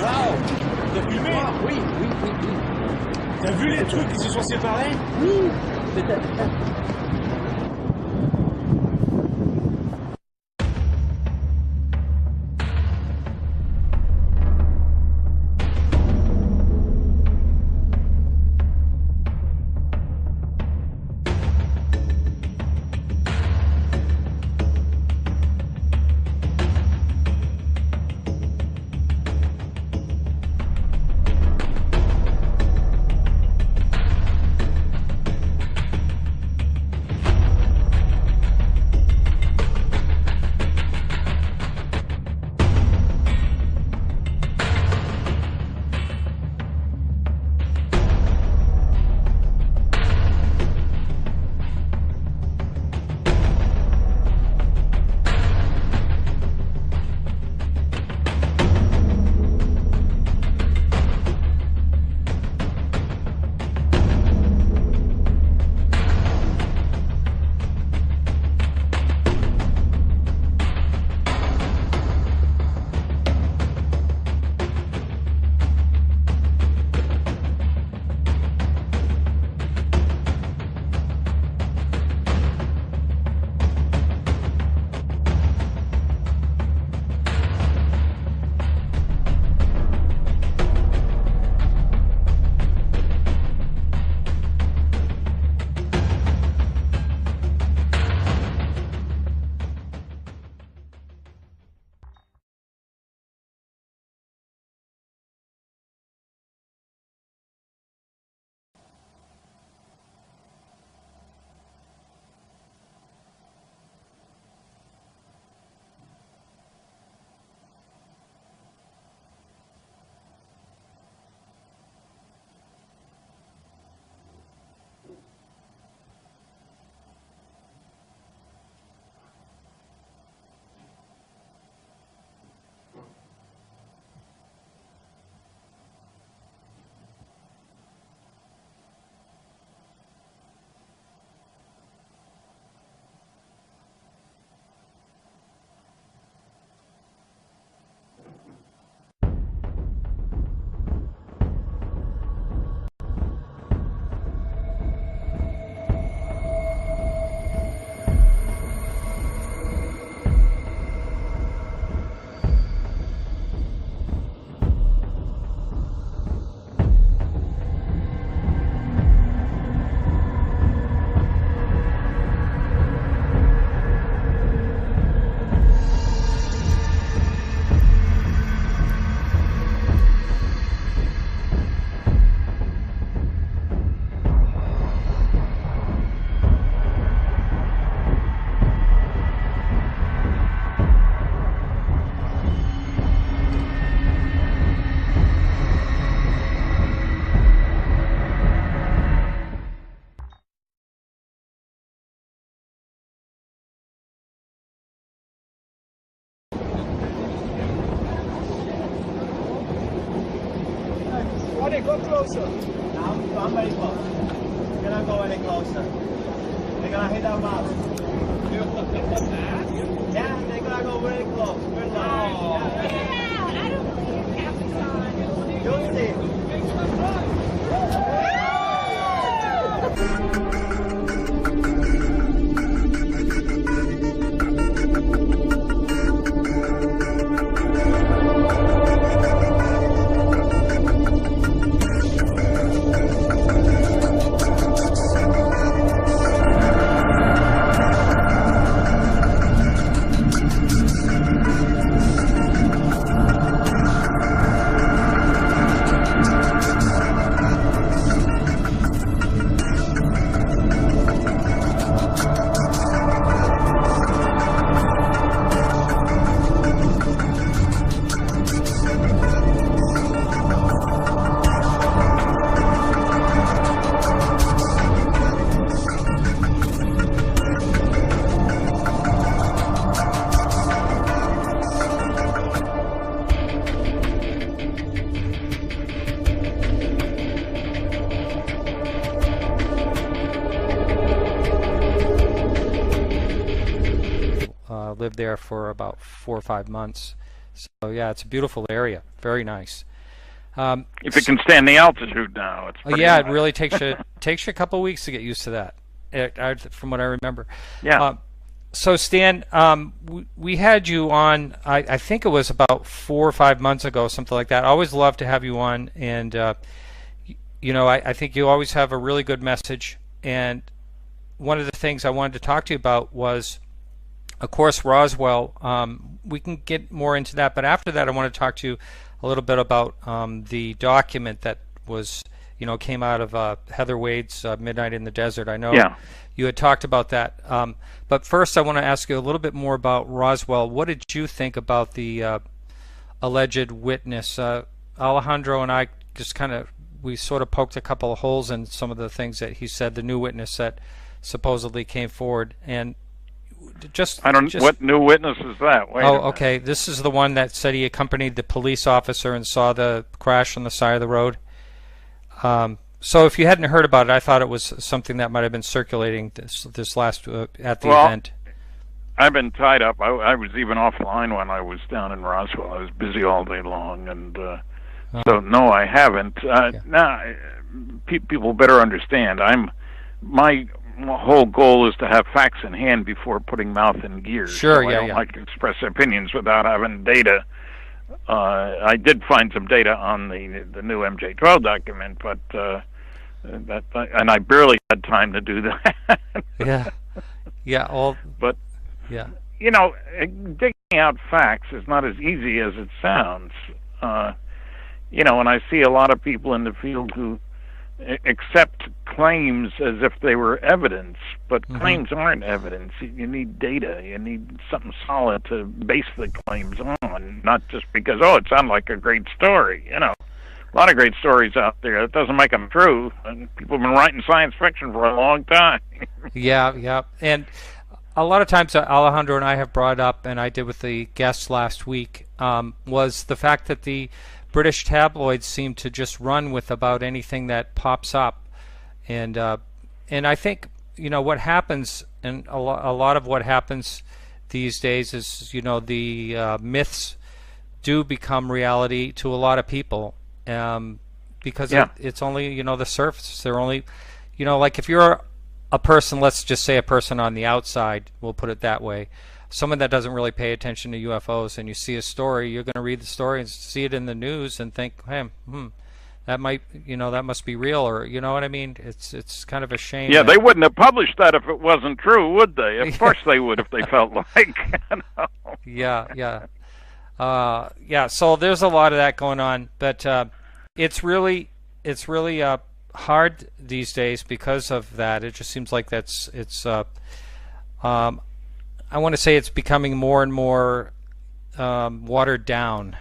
Waouh! T'as filmé? Oui. T'as vu les trucs qui se sont séparés? Oui. Honey, go closer. Now, I'm very close. You're gonna go any closer. They're gonna hit our mouth. Yeah, they're gonna go very close. Very low. Yeah, I don't believe Capricorn. You'll see. Lived there for about 4 or 5 months. So yeah, it's a beautiful area. Very nice. If it can stand the altitude now, it's pretty yeah, nice. it really takes you a couple of weeks to get used to that. From what I remember. Yeah. So Stan, we had you on. I think it was about 4 or 5 months ago, something like that. I always love to have you on, and I think you always have a really good message. And one of the things I wanted to talk to you about was, of course, Roswell. We can get more into that, but after that, I want to talk to you a little bit about the document that was, came out of Heather Wade's Midnight in the Desert. I know you had talked about that. But first, I want to ask you a little bit more about Roswell. What did you think about the alleged witness? Alejandro and I just we sort of poked a couple of holes in some of the things that he said, the new witness that supposedly came forward. And what new witness is that? Wait a minute. Okay. This is the one that said he accompanied the police officer and saw the crash on the side of the road. So if you hadn't heard about it, I thought it was something that might have been circulating this last at the event. I've been tied up. I was even offline when I was down in Roswell. I was busy all day long, and so no, I haven't. Now, people better understand. My whole goal is to have facts in hand before putting mouth in gear. Sure, so I don't like to express opinions without having data. I did find some data on the new MJ12 document, but and I barely had time to do that. But digging out facts is not as easy as it sounds. And I see a lot of people in the field who accept claims as if they were evidence, but claims aren't evidence. You need data. You need something solid to base the claims on, not just because, it sounds like a great story. A lot of great stories out there. It doesn't make them true, and people have been writing science fiction for a long time. Yeah. And a lot of times Alejandro and I have brought up, and I did with the guests last week, was the fact that the British tabloids seem to just run with about anything that pops up, and I think what happens, and a lot of what happens these days is the myths do become reality to a lot of people, because it's only the surface. They're only like if you're a person, let's just say a person on the outside, we'll put it that way, someone that doesn't really pay attention to UFOs, and you see a story, you're going to read the story and see it in the news and think, hey, that might, that must be real, or you know what I mean? It's kind of a shame. Yeah, they wouldn't have published that if it wasn't true, would they? Of course they would if they felt like. Yeah. So there's a lot of that going on, but it's really hard these days because of that. It just seems like I want to say it's becoming more and more watered down,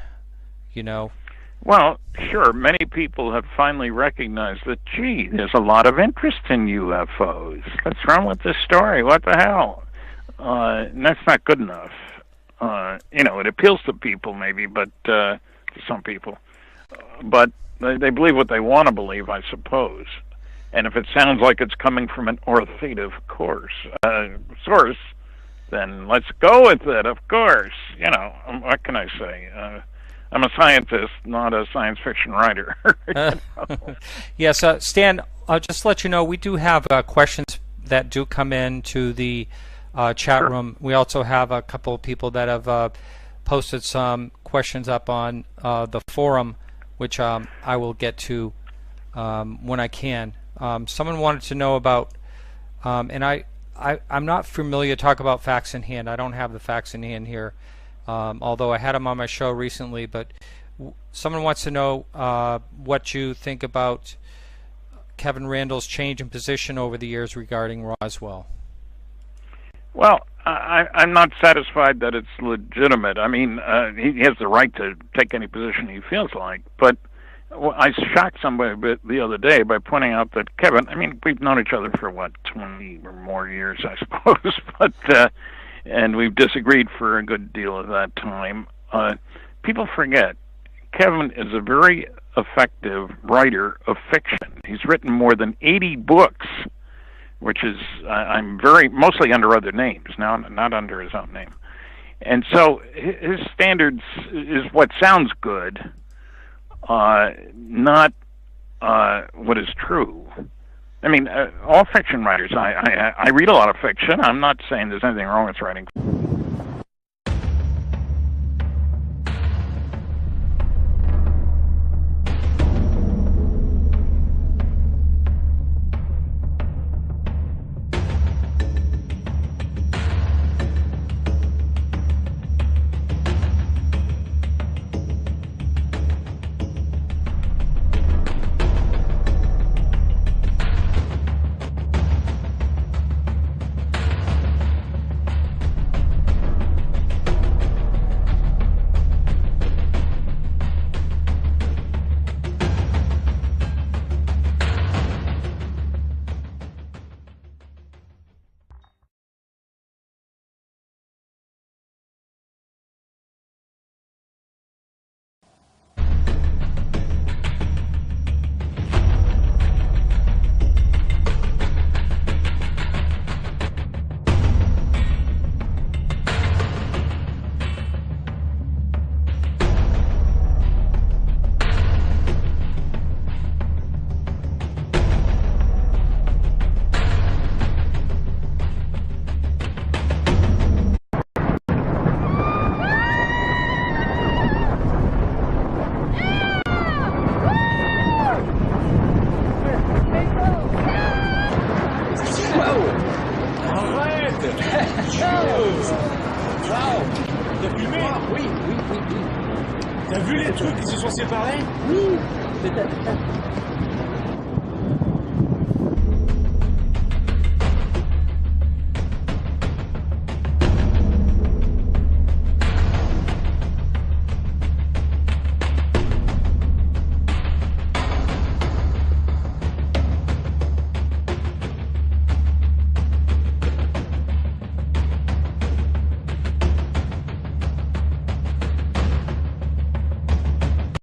Well, sure. Many people have finally recognized that, gee, there's a lot of interest in UFOs. What's wrong with this story? What the hell? And that's not good enough. It appeals to people maybe, but to some people. But they believe what they want to believe, I suppose. And if it sounds like it's coming from an authoritative source, then let's go with it, of course. What can I say? I'm a scientist, not a science fiction writer. Yes, Stan, I'll just let you know, we do have questions that do come in to the chat room. We also have a couple of people that have posted some questions up on the forum, which I will get to when I can. Someone wanted to know about, and I'm not familiar to talk about facts in hand. I don't have the facts in hand here, although I had them on my show recently. But someone wants to know what you think about Kevin Randle's change in position over the years regarding Roswell. Well, I'm not satisfied that it's legitimate. I mean, he has the right to take any position he feels like, but I shocked somebody a bit the other day by pointing out that Kevin, I mean, we've known each other for, 20 or more years, I suppose, but and we've disagreed for a good deal of that time. People forget, Kevin is a very effective writer of fiction. He's written more than 80 books, which is, I'm mostly under other names, now not under his own name. And so his standards is what sounds good, not what is true. I mean, all fiction writers, I read a lot of fiction. I'm not saying there's anything wrong with writing. T'as vu les trucs qui se sont séparés? Oui, peut-être.